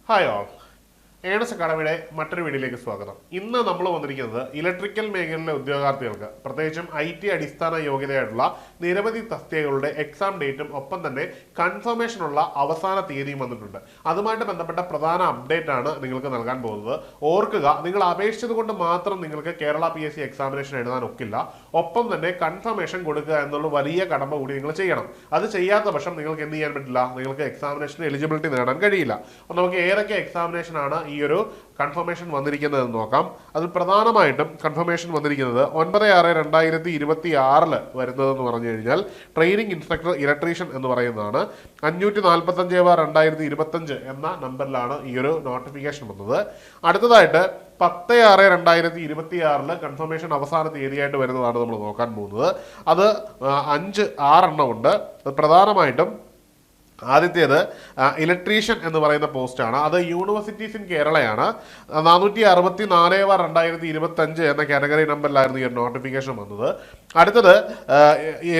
Hi all. Earnest അക്കാഡമിയുടെ മറ്റൊരു വീഡിയോയിലേക്ക് സ്വാഗതം. ഇന്ന് നമ്മൾ വന്നിരിക്കുന്നത് ഇലക്ട്രിക്കൽ മേഖലയിലെ ഉദ്യോഗാർത്ഥികൾക്ക് പ്രത്യേകിച്ചും IT അടിസ്ഥാന യോഗ്യതയായിട്ടുള്ള നിരവധി തസ്തികകളുടെ എക്സാം ഡേറ്റും ഒപ്പം തന്നെ കൺഫർമേഷനുള്ള അവസാന തീയതിയും വന്നിട്ടുണ്ട്. അതുമായിട്ട് ബന്ധപ്പെട്ട പ്രധാന അപ്ഡേറ്റ് ആണ് നിങ്ങൾക്ക് നൽകാൻ പോകുന്നത്. ഓർക്കുക, നിങ്ങൾ അപേക്ഷിച്ചത് കൊണ്ട് മാത്രം നിങ്ങൾക്ക് കേരള PSC എക്സാമിനേഷൻ എഴുതാൻ ഒക്കില്ല. ഒപ്പം തന്നെ കൺഫർമേഷൻ കൊടുക്കുക എന്നുള്ള വലിയ കടമ കൂടി നിങ്ങൾ ചെയ്യണം. അത് ചെയ്യാത്ത പക്ഷം നിങ്ങൾക്ക് എന്ത് ചെയ്യാൻ പറ്റില്ല, നിങ്ങൾക്ക് എക്സാമിനേഷന് എലിജിബിലിറ്റി നേടാൻ കഴിയില്ല. അപ്പോൾ നമുക്ക് ഏതൊക്കെ എക്സാമിനേഷൻ ആണ് ഈ ഒരു കൺഫർമേഷൻ വന്നിരിക്കുന്നത് നോക്കാം. അതിൽ പ്രധാനമായിട്ടും കൺഫർമേഷൻ വന്നിരിക്കുന്നത് 9/6/2026 വരുന്നതെന്ന് പറഞ്ഞു കഴിഞ്ഞാൽ ട്രെയിനിങ് ഇൻസ്ട്രക്ടർ ഇലക്ട്രീഷ്യൻ എന്ന് പറയുന്നതാണ്. 545/2025 എന്ന നമ്പറിലാണ് ഈ ഒരു നോട്ടിഫിക്കേഷൻ വന്നത്. അടുത്തതായിട്ട് 10/6/2026 കൺഫർമേഷൻ അവസാന തീയതിയായിട്ട് വരുന്നതാണ് നമ്മൾ നോക്കാൻ പോകുന്നത്. അത് 5-6 എണ്ണം ഉണ്ട്. പ്രധാനമായിട്ടും ആദ്യത്തേത് ഇലക്ട്രീഷ്യൻ എന്ന് പറയുന്ന പോസ്റ്റാണ്. അത് യൂണിവേഴ്സിറ്റീസ് ഇൻ കേരളയാണ്. 464/2025 എന്ന കാറ്റഗറി നമ്പറിലായിരുന്നു ഈ ഒരു നോട്ടിഫിക്കേഷൻ വന്നത്. അടുത്തത്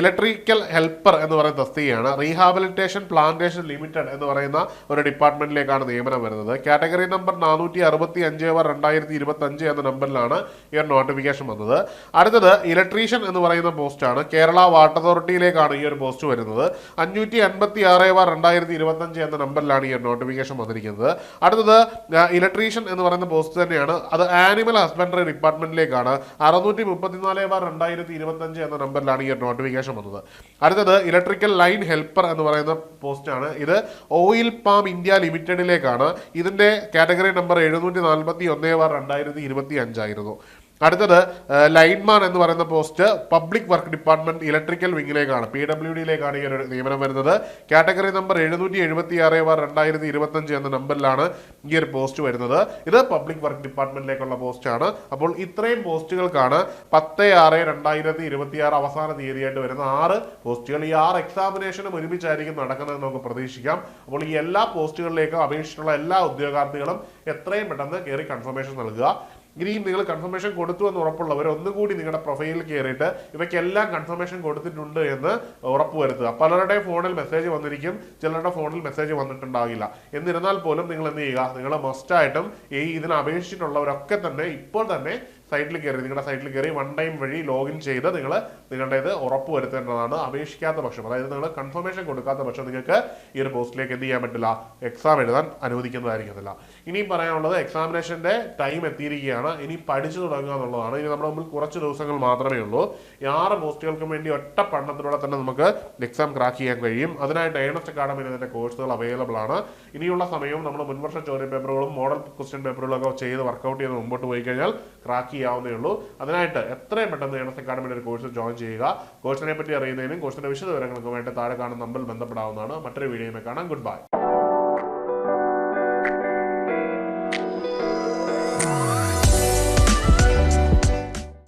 ഇലക്ട്രിക്കൽ ഹെൽപ്പർ എന്ന് പറയുന്ന തസ്തികയാണ്. റീഹാബിലിറ്റേഷൻ പ്ലാന്റേഷൻ ലിമിറ്റഡ് എന്ന് പറയുന്ന ഒരു ഡിപ്പാർട്ട്മെന്റിലേക്കാണ് നിയമനം വരുന്നത്. കാറ്റഗറി നമ്പർ 465/2025 എന്ന നമ്പറിലാണ് ഈ ഒരു നോട്ടിഫിക്കേഷൻ വന്നത്. അടുത്തത് ഇലക്ട്രീഷ്യൻ എന്ന് പറയുന്ന പോസ്റ്റാണ്. കേരള വാട്ടർ അതോറിറ്റിയിലേക്കാണ് ഈ ഒരു പോസ്റ്റ് വരുന്നത്. 586/2025 എന്ന നമ്പറിലാണ് ഈ ഒരു നോട്ടിഫിക്കേഷൻ വന്നിരിക്കുന്നത്. അടുത്തത് ഇലക്ട്രീഷ്യൻ എന്ന് പറയുന്ന പോസ്റ്റ് തന്നെയാണ്. അത് ആനിമൽ ഹസ്ബൻഡറി ഡിപ്പാർട്ട്മെന്റിലേക്കാണ്. 634/2025 എന്ന നമ്പറിലാണ് ഈ ഒരു നോട്ടിഫിക്കേഷൻ വന്നത്. അടുത്തത് ഇലക്ട്രിക്കൽ ലൈൻ ഹെൽപ്പർ എന്ന് പറയുന്ന പോസ്റ്റാണ്. ഇത് ഓയിൽ പാം ഇന്ത്യ ലിമിറ്റഡിലേക്കാണ്. ഇതിന്റെ കാറ്റഗറി നമ്പർ 741/2025 ആയിരുന്നു. അടുത്തത് ലൈൻമാൻ എന്ന് പറയുന്ന post public work department electrical വിങ്ങിലേക്കാണ്, PWDയിലേക്കാണ് ഈ ഒരു നിയമനം വരുന്നത്. കാറ്റഗറി നമ്പർ 776/2025 എന്ന നമ്പറിലാണ് ഈ ഒരു പോസ്റ്റ് വരുന്നത്. ഇത് പബ്ലിക് വർക്ക് ഡിപ്പാർട്ട്മെന്റിലേക്കുള്ള പോസ്റ്റാണ്. അപ്പോൾ ഇത്രയും പോസ്റ്റുകൾക്കാണ് 10/6/2026 അവസാന തീയതിയായിട്ട് വരുന്ന 6 പോസ്റ്റുകൾ. ഈ 6 എക്സാമിനേഷനും ഒരുമിച്ചായിരിക്കും നടക്കുന്നത് നമുക്ക് പ്രതീക്ഷിക്കാം. അപ്പോൾ ഈ എല്ലാ പോസ്റ്റുകളിലേക്കും അപേക്ഷിച്ചിട്ടുള്ള എല്ലാ ഉദ്യോഗാർത്ഥികളും എത്രയും പെട്ടെന്ന് കയറി കൺഫർമേഷൻ നൽകുക. ഇനിയും നിങ്ങൾ കൺഫർമേഷൻ കൊടുത്തു എന്ന് ഉറപ്പുള്ളവർ ഒന്നുകൂടി നിങ്ങളുടെ പ്രൊഫൈലിൽ കയറിയിട്ട് ഇവയ്ക്കെല്ലാം കൺഫർമേഷൻ കൊടുത്തിട്ടുണ്ട് എന്ന് ഉറപ്പുവരുത്തുക. പലരുടെയും ഫോണിൽ മെസ്സേജ് വന്നിരിക്കും, ചിലരുടെ ഫോണിൽ മെസ്സേജ് വന്നിട്ടുണ്ടാകില്ല. എന്നിരുന്നാൽ പോലും നിങ്ങൾ എന്ത് ചെയ്യുക, നിങ്ങൾ മസ്റ്റായിട്ടും ഇതിന് അപേക്ഷിച്ചിട്ടുള്ളവരൊക്കെ തന്നെ ഇപ്പോൾ തന്നെ നിങ്ങളുടെ സൈറ്റിൽ കയറി 1 ടൈം വഴി ലോഗിൻ ചെയ്ത് നിങ്ങളുടേത് ഉറപ്പ് വരുത്തേണ്ടതാണ്. അപേക്ഷിക്കാത്ത പക്ഷം, അതായത് നിങ്ങൾ കൺഫർമേഷൻ കൊടുക്കാത്ത പക്ഷം നിങ്ങൾക്ക് ഈ ഒരു പോസ്റ്റിലേക്ക് എന്ത് ചെയ്യാൻ പറ്റില്ല, എക്സാം എഴുതാൻ അനുവദിക്കുന്നതായിരിക്കത്തില്ല. ഇനിയും പറയാനുള്ളത്, എക്സാമിനേഷന്റെ ടൈം എത്തിയിരിക്കുകയാണ്. ഇനി പഠിച്ചു തുടങ്ങുക എന്നുള്ളതാണ്. ഇനി നമ്മുടെ മുമ്പിൽ കുറച്ച് ദിവസങ്ങൾ മാത്രമേ ഉള്ളൂ. 6 പോസ്റ്റുകൾക്കും വേണ്ടി ഒറ്റ പഠനത്തിലൂടെ തന്നെ നമുക്ക് എക്സാം ക്രാക്ക് ചെയ്യാൻ കഴിയും. അതിനായിട്ട് ഏണസ്റ്റ് അക്കാഡമിയിൽ ഇതിന്റെ കോഴ്സുകൾ അവൈലബിൾ ആണ്. ഇനിയുള്ള സമയവും നമ്മൾ മുൻവർഷ ചോദ്യ പേപ്പറുകളും മോഡൽ ക്വസ്റ്റ്യൻ പേപ്പറുകളും ഒക്കെ ചെയ്ത് വർക്കൗട്ട് ചെയ്ത് മുമ്പോട്ട് പോയി കഴിഞ്ഞാൽ ക്രാക്ക് ചെയ്യാവുന്നേ ഉള്ളൂ. അതിനായിട്ട് എത്രയും പെട്ടെന്ന് ഏണസ്റ്റ് അക്കാഡമിയുടെ ഒരു കോഴ്സ് ജോയിൻ ചെയ്യുക. കോഴ്സിനെ പറ്റി അറിയുന്നതിനും കോഴ്സിന്റെ വിശദ വിവരങ്ങൾക്കുമായിട്ട് താഴെ കാണുന്ന നമ്പറിൽ ബന്ധപ്പെടാവുന്നതാണ്. മറ്റൊരു വീഡിയോയിൽ കാണാം. Good bye.